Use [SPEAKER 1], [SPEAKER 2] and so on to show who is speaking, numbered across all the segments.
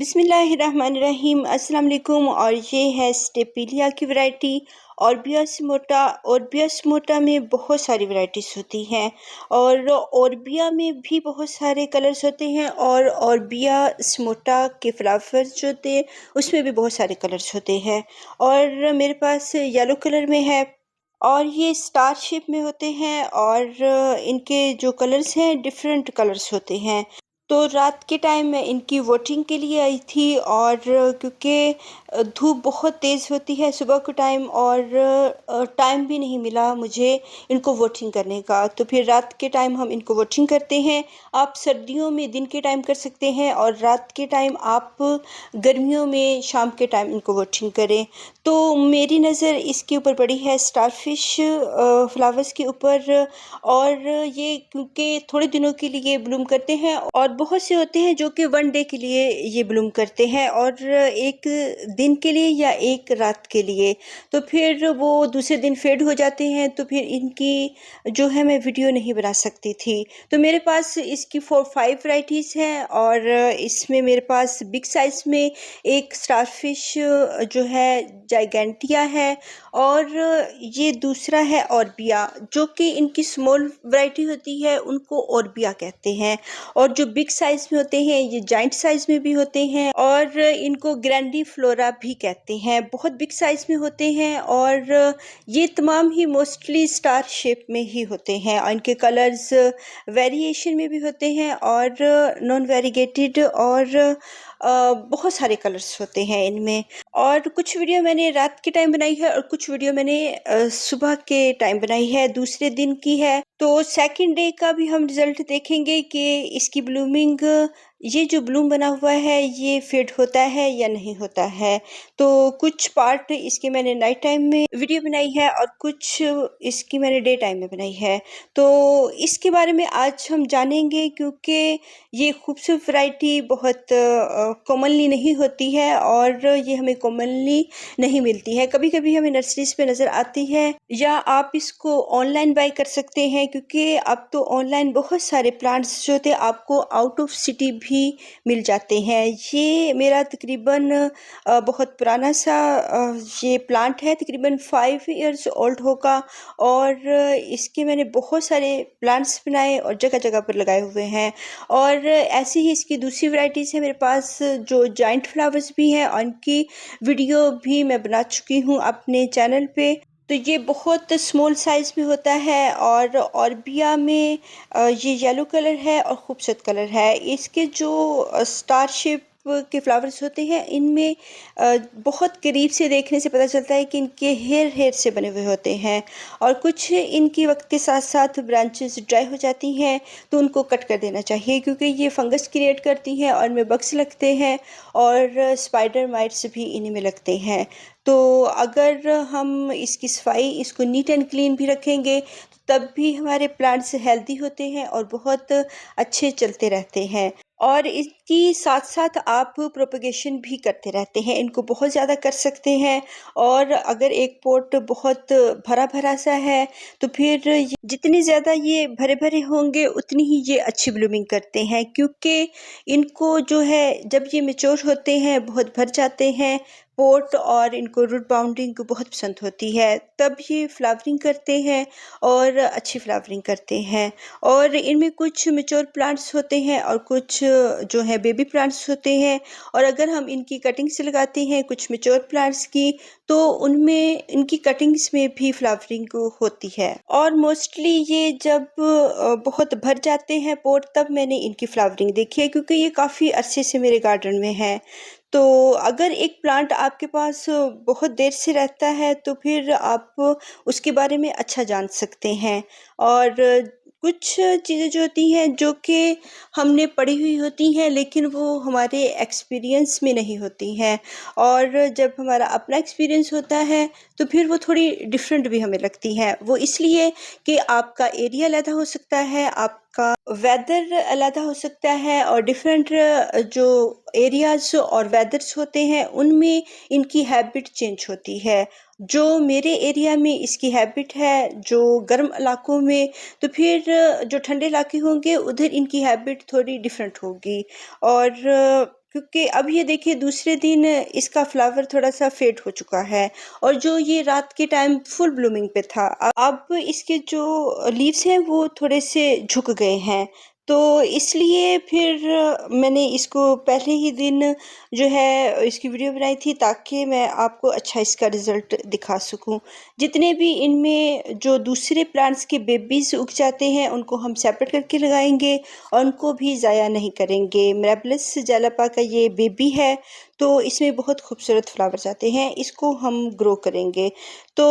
[SPEAKER 1] बिस्मिल्लाहिर्रहमानिर्रहीम अस्सलाम वालेकुम। और ये है स्टेपिलिया की वैरायटी। और बिया स्मोटा में बहुत सारी वैरायटीज़ होती हैं। और बिया में भी बहुत सारे कलर्स होते हैं। और बिया स्मोटा के फ्लावर्स जो होते हैं उसमें भी बहुत सारे कलर्स होते हैं। और मेरे पास येलो कलर में है और ये स्टार शेप में होते हैं। और इनके जो कलर्स हैं डिफरेंट कलर्स होते हैं। तो रात के टाइम मैं इनकी वोटिंग के लिए आई थी। और क्योंकि धूप बहुत तेज़ होती है सुबह के टाइम और टाइम भी नहीं मिला मुझे इनको वोटिंग करने का, तो फिर रात के टाइम हम इनको वोटिंग करते हैं। आप सर्दियों में दिन के टाइम कर सकते हैं और रात के टाइम आप गर्मियों में शाम के टाइम इनको वोटिंग करें। तो मेरी नज़र इसके ऊपर पड़ी है स्टारफिश फ्लावर्स के ऊपर। और ये क्योंकि थोड़े दिनों के लिए ब्लूम करते हैं और बहुत से होते हैं जो कि वन डे के लिए ये ब्लूम करते हैं और एक दिन के लिए या एक रात के लिए, तो फिर वो दूसरे दिन फेड हो जाते हैं। तो फिर इनकी जो है मैं वीडियो नहीं बना सकती थी। तो मेरे पास इसकी 4-5 वैरायटीज़ हैं। और इसमें मेरे पास बिग साइज़ में एक स्टारफिश जो है जाइगेंटिया है। और ये दूसरा है ऑर्बिया, जो कि इनकी स्मॉल वैरायटी होती है उनको ऑर्बिया कहते हैं। और जो बिग साइज़ में होते हैं ये जाइंट साइज़ में भी होते हैं और इनको ग्रैंडीफ्लोरा भी कहते हैं, बहुत बिग साइज़ में होते हैं। और ये तमाम ही मोस्टली स्टार शेप में ही होते हैं और इनके कलर्स वेरिएशन में भी होते हैं और नॉन वेरीगेटेड और बहुत सारे कलर्स होते हैं इनमें। और कुछ वीडियो मैंने रात के टाइम बनाई है और कुछ वीडियो मैंने सुबह के टाइम बनाई है, दूसरे दिन की है। तो सेकंड डे का भी हम रिजल्ट देखेंगे कि इसकी ब्लूमिंग, ये जो ब्लूम बना हुआ है ये फेड होता है या नहीं होता है। तो कुछ पार्ट इसके मैंने नाइट टाइम में वीडियो बनाई है और कुछ इसकी मैंने डे टाइम में बनाई है। तो इसके बारे में आज हम जानेंगे क्योंकि ये खूबसूरत वैरायटी बहुत कॉमनली नहीं होती है और ये हमें कॉमनली नहीं मिलती है। कभी कभी हमें नर्सरीज पे नज़र आती है या आप इसको ऑनलाइन बाय कर सकते हैं, क्योंकि अब तो ऑनलाइन बहुत सारे प्लांट्स जो थे आपको आउट ऑफ सिटी भी मिल जाते हैं। ये मेरा तकरीबन बहुत पुराना सा ये प्लांट है, तकरीबन 5 इयर्स ओल्ड होगा। और इसके मैंने बहुत सारे प्लांट्स बनाए और जगह जगह पर लगाए हुए हैं। और ऐसे ही इसकी दूसरी वैरायटीज़ है मेरे पास जो जाइंट फ्लावर्स भी हैं और इनकी वीडियो भी मैं बना चुकी हूँ अपने चैनल पे। तो ये बहुत स्मॉल साइज़ में होता है और ऑर्बिया में ये येलो कलर है और खूबसूरत कलर है। इसके जो स्टार शेप के फ्लावर्स होते हैं इनमें बहुत करीब से देखने से पता चलता है कि इनके हेयर से बने हुए होते हैं। और कुछ इनकी वक्त के साथ साथ ब्रांचेस ड्राई हो जाती हैं तो उनको कट कर देना चाहिए, क्योंकि ये फंगस क्रिएट करती हैं और इनमें बग्स लगते हैं और स्पाइडर माइट्स भी इन्हीं में लगते हैं। तो अगर हम इसकी सफाई, इसको नीट एंड क्लीन भी रखेंगे तो तब भी हमारे प्लांट्स हेल्दी होते हैं और बहुत अच्छे चलते रहते हैं। और इसकी साथ साथ आप प्रोपगेशन भी करते रहते हैं, इनको बहुत ज़्यादा कर सकते हैं। और अगर एक पॉट बहुत भरा भरा सा है तो फिर जितनी ज़्यादा ये भरे भरे होंगे उतनी ही ये अच्छी ब्लूमिंग करते हैं, क्योंकि इनको जो है जब ये मेच्योर होते हैं बहुत भर जाते हैं पोट और इनको रूट बाउंडिंग बहुत पसंद होती है, तब ये फ्लावरिंग करते हैं और अच्छी फ्लावरिंग करते हैं। और इनमें कुछ मेच्योर प्लांट्स होते हैं और कुछ जो है बेबी प्लांट्स होते हैं। और अगर हम इनकी कटिंग्स लगाते हैं कुछ मेच्योर प्लांट्स की तो उनमें इनकी कटिंग्स में भी फ्लावरिंग होती है। और मोस्टली ये जब बहुत भर जाते हैं पोट तब मैंने इनकी फ्लावरिंग देखी है, क्योंकि ये काफ़ी अरसे से मेरे गार्डन में है। तो अगर एक प्लांट आपके पास बहुत देर से रहता है तो फिर आप उसके बारे में अच्छा जान सकते हैं। और कुछ चीज़ें जो होती हैं जो कि हमने पढ़ी हुई होती हैं लेकिन वो हमारे एक्सपीरियंस में नहीं होती हैं। और जब हमारा अपना एक्सपीरियंस होता है तो फिर वो थोड़ी डिफरेंट भी हमें लगती हैं। वो इसलिए कि आपका एरिया अलग हो सकता है, आपका वेदर अलग हो सकता है और डिफरेंट जो एरियाज और वेदर्स होते हैं उनमें इनकी हैबिट चेंज होती है। जो मेरे एरिया में इसकी हैबिट है जो गर्म इलाकों में, तो फिर जो ठंडे इलाके होंगे उधर इनकी हैबिट थोड़ी डिफरेंट होगी। और क्योंकि अब ये देखिए दूसरे दिन इसका फ्लावर थोड़ा-सा फेड हो चुका है और जो ये रात के टाइम फुल ब्लूमिंग पे था, अब इसके जो लीव्स हैं वो थोड़े से झुक गए हैं। तो इसलिए फिर मैंने इसको पहले ही दिन जो है इसकी वीडियो बनाई थी ताकि मैं आपको अच्छा इसका रिज़ल्ट दिखा सकूँ। जितने भी इनमें जो दूसरे प्लांट्स के बेबीज़ उग जाते हैं उनको हम सेपरेट करके लगाएँगे और उनको भी ज़ाया नहीं करेंगे। मिराबिलिस जालापा का ये बेबी है, तो इसमें बहुत खूबसूरत फ्लावर्स आते हैं, इसको हम ग्रो करेंगे। तो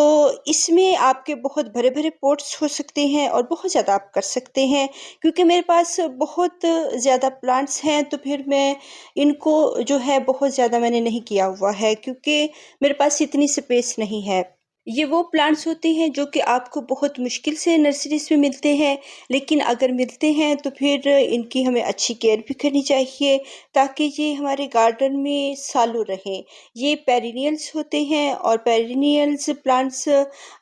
[SPEAKER 1] इसमें आपके बहुत भरे-भरे पॉट्स हो सकते हैं और बहुत ज़्यादा आप कर सकते हैं, क्योंकि मेरे पास बहुत ज़्यादा प्लांट्स हैं, तो फिर मैं इनको जो है बहुत ज़्यादा मैंने नहीं किया हुआ है, क्योंकि मेरे पास इतनी स्पेस नहीं है। ये वो प्लांट्स होते हैं जो कि आपको बहुत मुश्किल से नर्सरीज़ में मिलते हैं, लेकिन अगर मिलते हैं तो फिर इनकी हमें अच्छी केयर भी करनी चाहिए ताकि ये हमारे गार्डन में सालों रहें। ये पेरिनियल्स होते हैं और पेरिनियल्स प्लांट्स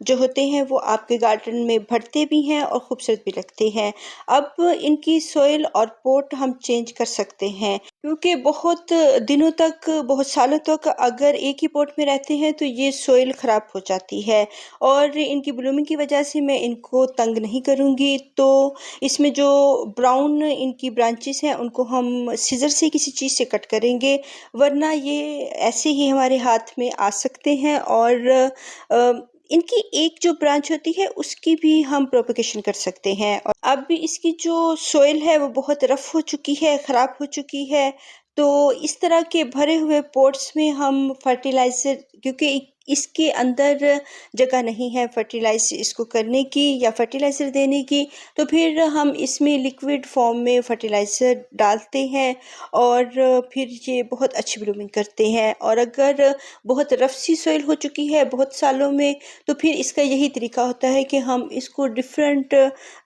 [SPEAKER 1] जो होते हैं वो आपके गार्डन में बढ़ते भी हैं और खूबसूरत भी लगते हैं। अब इनकी सॉइल और पॉट हम चेंज कर सकते हैं, क्योंकि बहुत दिनों तक, बहुत सालों तक अगर एक ही पॉट में रहते हैं तो ये सॉइल ख़राब हो जाती है और इनकी ब्लूमिंग की वजह से मैं इनको तंग नहीं करूँगी। तो इसमें जो ब्राउन इनकी ब्रांचेस हैं उनको हम सीज़र से किसी चीज़ से कट करेंगे, वरना ये ऐसे ही हमारे हाथ में आ सकते हैं और इनकी एक जो ब्रांच होती है उसकी भी हम प्रोपगेशन कर सकते हैं। और अब भी इसकी जो सॉइल है वो बहुत रफ़ हो चुकी है, ख़राब हो चुकी है, तो इस तरह के भरे हुए पॉट्स में हम फर्टिलाइज़र, क्योंकि इसके अंदर जगह नहीं है फर्टिलाइज़ इसको करने की या फर्टिलाइज़र देने की, तो फिर हम इसमें लिक्विड फॉर्म में फर्टिलाइज़र डालते हैं और फिर ये बहुत अच्छी ब्लूमिंग करते हैं। और अगर बहुत रफ़ सी सॉइल हो चुकी है बहुत सालों में, तो फिर इसका यही तरीका होता है कि हम इसको डिफरेंट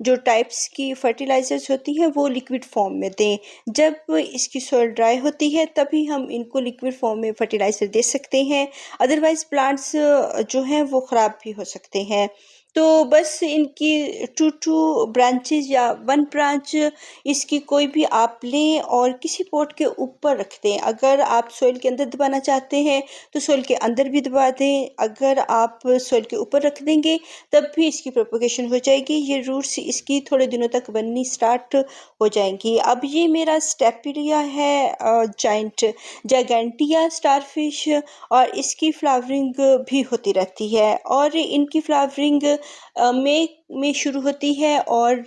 [SPEAKER 1] जो टाइप्स की फर्टिलाइज़र्स होती हैं वो लिक्विड फॉर्म में दें। जब इसकी सॉइल ड्राई होती है तभी हम इनको लिक्विड फॉर्म में फर्टिलाइज़र दे सकते हैं, अदरवाइज़ प्लांट्स जो हैं वो ख़राब भी हो सकते हैं। तो बस इनकी 2 ब्रांचेज़ या 1 ब्रांच इसकी कोई भी आप लें और किसी पॉट के ऊपर रख दें। अगर आप सॉइल के अंदर दबाना चाहते हैं तो सॉइल के अंदर भी दबा दें, अगर आप सॉइल के ऊपर रख देंगे तब भी इसकी प्रोपगेशन हो जाएगी। ये रूट्स इसकी थोड़े दिनों तक बननी स्टार्ट हो जाएंगी। अब ये मेरा स्टेपिलिया है, जायगेंटिया स्टारफिश, और इसकी फ्लावरिंग भी होती रहती है और इनकी फ्लावरिंग मई में शुरू होती है और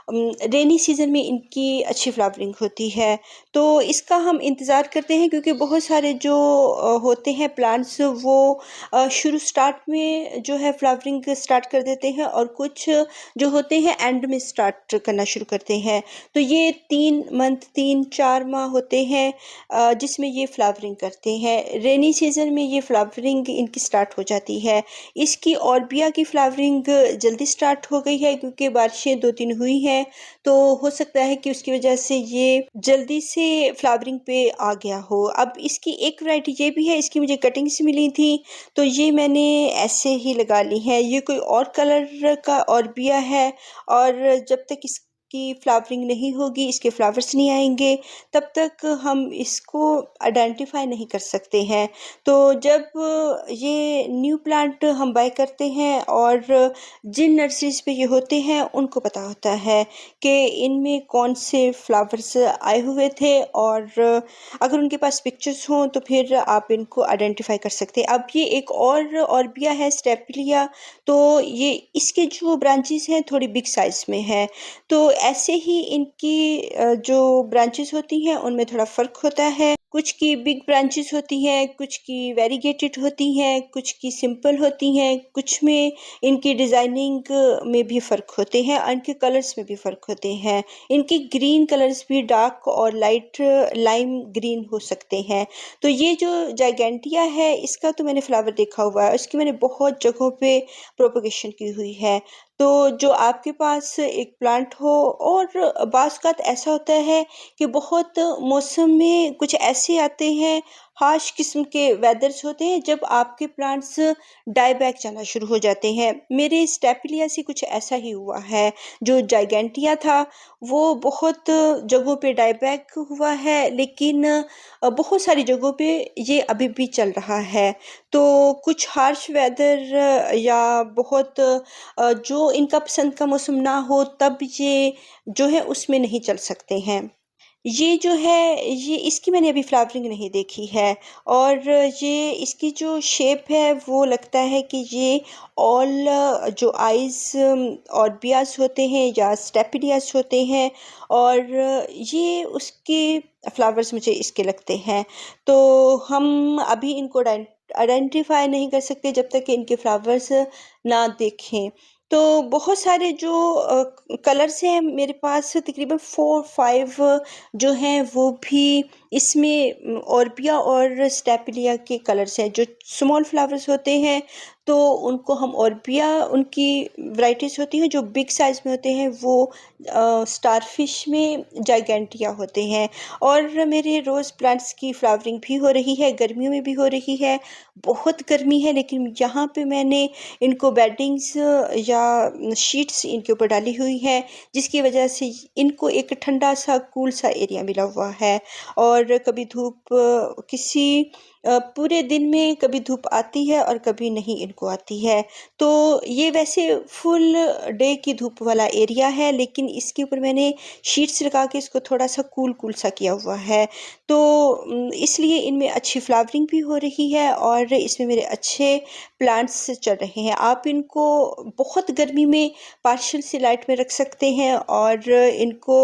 [SPEAKER 1] रेनी सीज़न में इनकी अच्छी फ्लावरिंग होती है। तो इसका हम इंतज़ार करते हैं, क्योंकि बहुत सारे जो होते हैं प्लांट्स वो शुरू स्टार्ट में जो है फ्लावरिंग स्टार्ट कर देते हैं और कुछ जो होते हैं एंड में स्टार्ट करना शुरू करते हैं। तो ये 3 मंथ 3-4 माह होते हैं जिसमें ये फ्लावरिंग करते हैं। रेनी सीज़न में ये फ्लावरिंग इनकी स्टार्ट हो जाती है। इसकी ऑर्बिया की फ्लावरिंग जल्दी स्टार्ट हो गई है क्योंकि बारिशें 2-3 हुई हैं, तो हो सकता है कि उसकी वजह से ये जल्दी से फ्लावरिंग पे आ गया हो। अब इसकी एक वैरायटी ये भी है, इसकी मुझे कटिंग्स मिली थी, तो ये मैंने ऐसे ही लगा ली हैं। ये कोई और कलर का ऑर्बिया है और जब तक इसकी फ्लावरिंग नहीं होगी, इसके फ्लावर्स नहीं आएँगे, तब तक हम इसको आइडेंटिफ़ाई नहीं कर सकते हैं। तो जब ये न्यू प्लांट हम बाय करते हैं और जिन नर्सरीज़ पे ये होते हैं उनको पता होता है कि इनमें कौन से फ्लावर्स आए हुए थे, और अगर उनके पास पिक्चर्स हों तो फिर आप इनको आइडेंटिफ़ाई कर सकते हैं। अब ये एक और ऑर्बिया है स्टेपिलिया, तो ये इसके जो ब्रांचेस हैं थोड़ी बिग साइज़ में है। तो ऐसे ही इनकी जो ब्रांचेस होती हैं उनमें थोड़ा फ़र्क होता है। कुछ की बिग ब्रांचेस होती हैं, कुछ की वेरीगेटेड होती हैं, कुछ की सिंपल होती हैं, कुछ में इनकी डिज़ाइनिंग में भी फ़र्क होते हैं और इनके कलर्स में भी फ़र्क होते हैं। इनके ग्रीन कलर्स भी डार्क और लाइट लाइम ग्रीन हो सकते हैं। तो ये जो जायगेंटिया है इसका तो मैंने फ्लावर देखा हुआ है, इसकी मैंने बहुत जगहों पे प्रोपगेशन की हुई है। तो जो आपके पास एक प्लांट हो, और बाज़ औक़ात ऐसा होता है कि बहुत मौसम में कुछ ऐसे आते हैं हार्श किस्म के वेदर्स होते हैं जब आपके प्लांट्स डाई बैक जाना शुरू हो जाते हैं। मेरे स्टेपिलिया से कुछ ऐसा ही हुआ है। जो जाइगेंटिया था वो बहुत जगहों पे डाई बैक हुआ है, लेकिन बहुत सारी जगहों पे ये अभी भी चल रहा है। तो कुछ हार्श वेदर या बहुत जो इनका पसंद का मौसम ना हो तब ये जो है उसमें नहीं चल सकते हैं। ये जो है ये इसकी मैंने अभी फ्लावरिंग नहीं देखी है, और ये इसकी जो शेप है वो लगता है कि ये ऑल जो आइज़ ऑर्बियास होते हैं या स्टेपिडियास होते हैं, और ये उसके फ्लावर्स मुझे इसके लगते हैं। तो हम अभी इनको आइडेंटिफाई नहीं कर सकते जब तक कि इनके फ्लावर्स ना देखें। तो बहुत सारे जो कलर्स हैं मेरे पास, तकरीबन 4-5 जो हैं वो भी इसमें ऑर्बिया और स्टेपिलिया के कलर्स हैं। जो स्मॉल फ्लावर्स होते हैं तो उनको हम ऑर्बिया, उनकी वैराइटीज़ होती हैं। जो बिग साइज़ में होते हैं वो स्टारफिश में जाइगेंटिया होते हैं। और मेरे रोज़ प्लांट्स की फ्लावरिंग भी हो रही है, गर्मियों में भी हो रही है। बहुत गर्मी है, लेकिन यहाँ पे मैंने इनको बेडिंग्स या शीट्स इनके ऊपर डाली हुई है, जिसकी वजह से इनको एक ठंडा सा कूल सा एरिया मिला हुआ है। और कभी धूप पूरे दिन में कभी धूप आती है और कभी नहीं इनको आती है। तो ये वैसे फुल डे की धूप वाला एरिया है, लेकिन इसके ऊपर मैंने शीट्स लगा के इसको थोड़ा सा कूल कूल सा किया हुआ है। तो इसलिए इनमें अच्छी फ्लावरिंग भी हो रही है और इसमें मेरे अच्छे प्लांट्स चल रहे हैं। आप इनको बहुत गर्मी में पार्शियल सी लाइट में रख सकते हैं और इनको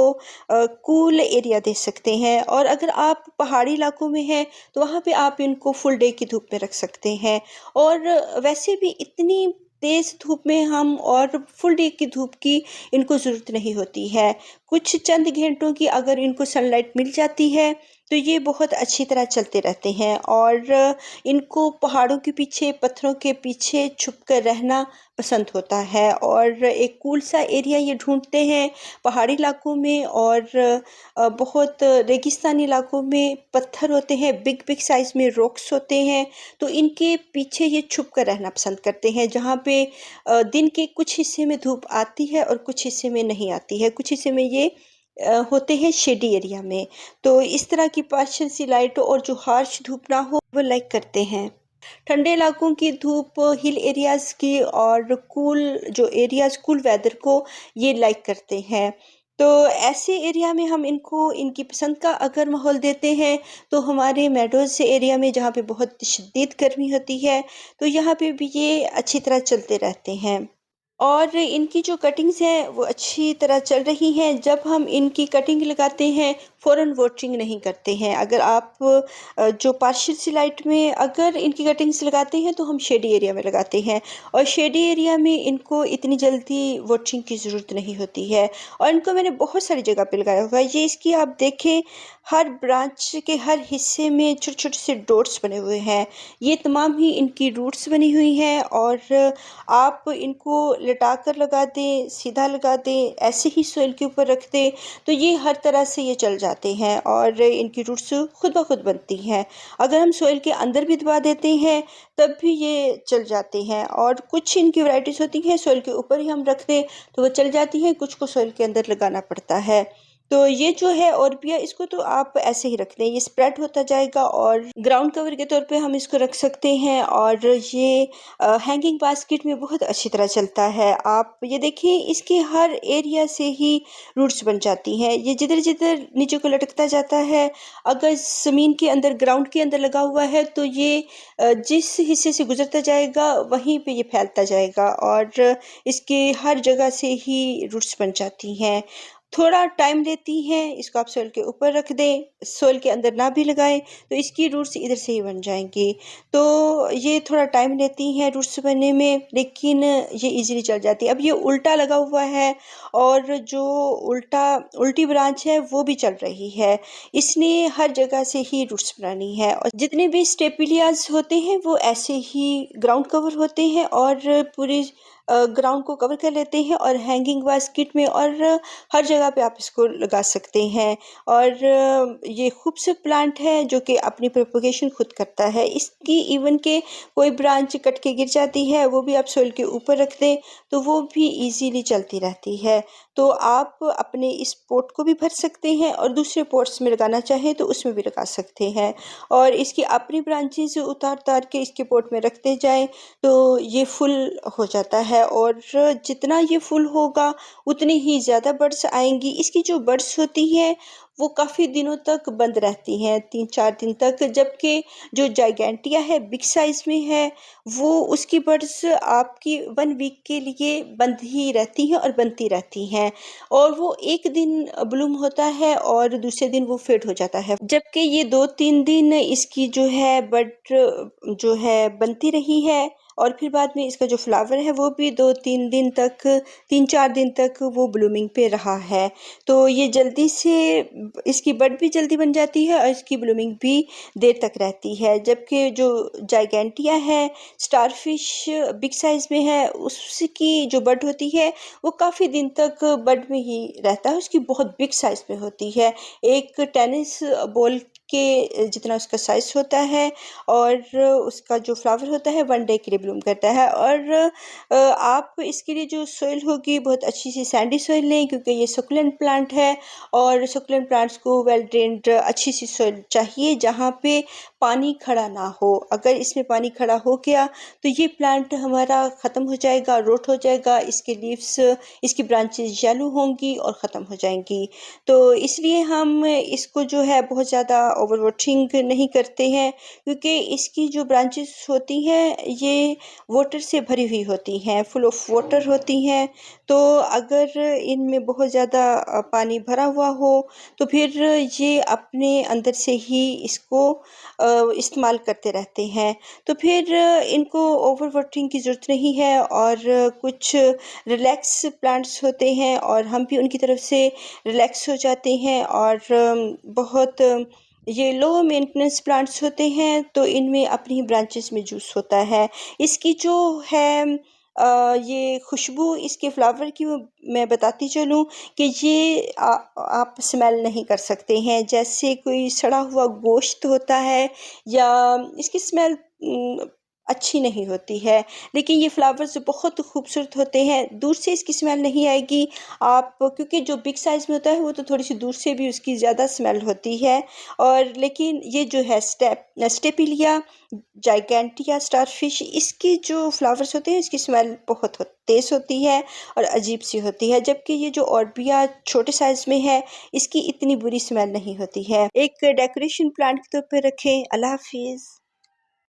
[SPEAKER 1] कूल एरिया दे सकते हैं। और अगर आप पहाड़ी इलाकों में हैं तो वहाँ पे आप इनको फुल डे की धूप में रख सकते हैं। और वैसे भी इतनी तेज़ धूप में हम और फुल डे की धूप की इनको ज़रूरत नहीं होती है। कुछ चंद घंटों की अगर इनको सनलाइट मिल जाती है तो ये बहुत अच्छी तरह चलते रहते हैं। और इनको पहाड़ों के पीछे, पत्थरों के पीछे छुप कर रहना पसंद होता है, और एक कूल सा एरिया ये ढूंढते हैं। पहाड़ी इलाकों में और बहुत रेगिस्तानी इलाकों में पत्थर होते हैं, बिग बिग साइज़ में रॉक्स होते हैं, तो इनके पीछे ये छुप कर रहना पसंद करते हैं, जहाँ पे दिन के कुछ हिस्से में धूप आती है और कुछ हिस्से में नहीं आती है। कुछ हिस्से में ये होते हैं शेडी एरिया में। तो इस तरह की पार्शियल सी लाइट और जो हार्श धूप ना हो वो लाइक करते हैं। ठंडे इलाकों की धूप, हिल एरियाज़ की और कूल जो एरियाज़, कूल वेदर को ये लाइक करते हैं। तो ऐसे एरिया में हम इनको इनकी पसंद का अगर माहौल देते हैं तो हमारे मेडोज़ एरिया में, जहाँ पे बहुत शदीद गर्मी होती है, तो यहाँ पे भी ये अच्छी तरह चलते रहते हैं। और इनकी जो कटिंग्स हैं वो अच्छी तरह चल रही हैं। जब हम इनकी कटिंग लगाते हैं फ़ौरन वॉटरिंग नहीं करते हैं। अगर आप जो पार्शियल सी लाइट में अगर इनकी कटिंग्स लगाते हैं तो हम शेडी एरिया में लगाते हैं, और शेडी एरिया में इनको इतनी जल्दी वॉटरिंग की ज़रूरत नहीं होती है। और इनको मैंने बहुत सारी जगह पे लगाया हुआ है। ये इसकी आप देखें, हर ब्रांच के हर हिस्से में छोटे छोटे से डॉट्स बने हुए हैं। ये तमाम ही इनकी रूट्स बनी हुई हैं। और आप इनको लटा कर लगा दें, सीधा लगा दें, ऐसे ही सोइल के ऊपर रख दें, तो ये हर तरह से ये चल जाते हैं और इनकी रूट्स खुद ब खुद बनती हैं। अगर हम सोइल के अंदर भी दबा देते हैं तब भी ये चल जाते हैं। और कुछ इनकी वैराइटीज़ होती हैं सोइल के ऊपर ही हम रख दें तो वो चल जाती हैं, कुछ को सोइल के अंदर लगाना पड़ता है। तो ये जो है ऑर्बिया, इसको तो आप ऐसे ही रख दें, ये स्प्रेड होता जाएगा और ग्राउंड कवर के तौर पे हम इसको रख सकते हैं। और ये हैंगिंग बास्केट में बहुत अच्छी तरह चलता है। आप ये देखिए, इसके हर एरिया से ही रूट्स बन जाती हैं। ये जिधर जिधर नीचे को लटकता जाता है, अगर ज़मीन के अंदर, ग्राउंड के अंदर लगा हुआ है तो ये जिस हिस्से से गुजरता जाएगा वहीं पे ये फैलता जाएगा और इसके हर जगह से ही रूट्स बन जाती हैं। थोड़ा टाइम लेती हैं, इसको आप सोइल के ऊपर रख दें, सोइल के अंदर ना भी लगाएं तो इसकी रूट्स इधर से ही बन जाएंगी। तो ये थोड़ा टाइम लेती हैं रूट्स बनने में, लेकिन ये इजीली चल जाती है। अब ये उल्टा लगा हुआ है और जो उल्टी ब्रांच है वो भी चल रही है, इसने हर जगह से ही रूट्स बनानी है। और जितने भी स्टेपिलियाज होते हैं वो ऐसे ही ग्राउंड कवर होते हैं और पूरे ग्राउंड को कवर कर लेते हैं और हैंगिंग बास्केट में और हर जगह पे आप इसको लगा सकते हैं। और ये खूबसूरत प्लांट है जो कि अपनी प्रोपगेशन खुद करता है। इसकी इवन के कोई ब्रांच कट के गिर जाती है, वो भी आप सोइल के ऊपर रख दें तो वो भी इजीली चलती रहती है। तो आप अपने इस पॉट को भी भर सकते हैं और दूसरे पॉट्स में लगाना चाहें तो उसमें भी लगा सकते हैं। और इसकी अपनी ब्रांचेस उतार उतार के इसके पॉट में रखते जाएं तो ये फुल हो जाता है। और जितना ये फुल होगा उतनी ही ज़्यादा बड्स आएंगी। इसकी जो बड्स होती हैं वो काफ़ी दिनों तक बंद रहती हैं, 3-4 दिन तक, जबकि जो जाइगेंटिया है बिग साइज़ में है वो उसकी बड्स आपकी 1 वीक के लिए बंद ही रहती हैं और बनती रहती हैं। और वो एक दिन ब्लूम होता है और दूसरे दिन वो फेड हो जाता है, जबकि ये 2-3 दिन इसकी जो है बड जो है बनती रही है। और फिर बाद में इसका जो फ्लावर है वो भी 2-3 दिन तक, 3-4 दिन तक वो ब्लूमिंग पे रहा है। तो ये जल्दी से इसकी बड भी जल्दी बन जाती है और इसकी ब्लूमिंग भी देर तक रहती है। जबकि जो जाइगेंटिया है, स्टारफिश बिग साइज़ में है, उसकी जो बड होती है वो काफ़ी दिन तक बड में ही रहता है। उसकी बहुत बिग साइज़ में होती है, एक टेनिस बॉल के जितना उसका साइज़ होता है। और उसका जो फ्लावर होता है 1 डे के लिए ब्लूम करता है। और आप इसके लिए जो सॉइल होगी बहुत अच्छी सी सैंडी सॉइल लें, क्योंकि ये सकुलेंट प्लांट है और सकुलेंट प्लांट्स को वेल ड्रेन्ड अच्छी सी सॉइल चाहिए जहाँ पे पानी खड़ा ना हो। अगर इसमें पानी खड़ा हो गया तो ये प्लांट हमारा ख़त्म हो जाएगा, रोट हो जाएगा, इसके लीव्स, इसकी ब्रांचेस येलो होंगी और ख़त्म हो जाएंगी। तो इसलिए हम इसको जो है बहुत ज़्यादा ओवर वाटरिंग नहीं करते हैं, क्योंकि इसकी जो ब्रांचेस होती हैं ये वाटर से भरी हुई होती हैं, फुल ऑफ वाटर होती हैं। तो अगर इनमें बहुत ज़्यादा पानी भरा हुआ हो तो फिर ये अपने अंदर से ही इसको इस्तेमाल करते रहते हैं। तो फिर इनको ओवर वाटरिंग की ज़रूरत नहीं है। और कुछ रिलैक्स प्लांट्स होते हैं और हम भी उनकी तरफ से रिलैक्स हो जाते हैं। और बहुत ये लो मेंटेनेंस प्लांट्स होते हैं तो इनमें अपनी ही ब्रांचेस में जूस होता है। इसकी जो है ये खुशबू इसके फ्लावर की, वो मैं बताती चलूँ कि ये आप स्मेल नहीं कर सकते हैं जैसे कोई सड़ा हुआ गोश्त होता है, या इसकी स्मेल अच्छी नहीं होती है। लेकिन ये फ्लावर्स बहुत खूबसूरत होते हैं, दूर से इसकी स्मेल नहीं आएगी आप, क्योंकि जो बिग साइज़ में होता है वो तो थोड़ी सी दूर से भी उसकी ज़्यादा स्मेल होती है। और लेकिन ये जो है स्टेपिलिया जाइगेंटिया स्टारफिश, इसकी जो फ्लावर्स होते हैं इसकी स्मेल बहुत तेज़ होती है और अजीब सी होती है। जबकि ये जो ऑर्बिया छोटे साइज़ में है इसकी इतनी बुरी स्मेल नहीं होती है। एक डेकोरेशन प्लांट के तौर पे रखें। अल्लाह हाफिज़।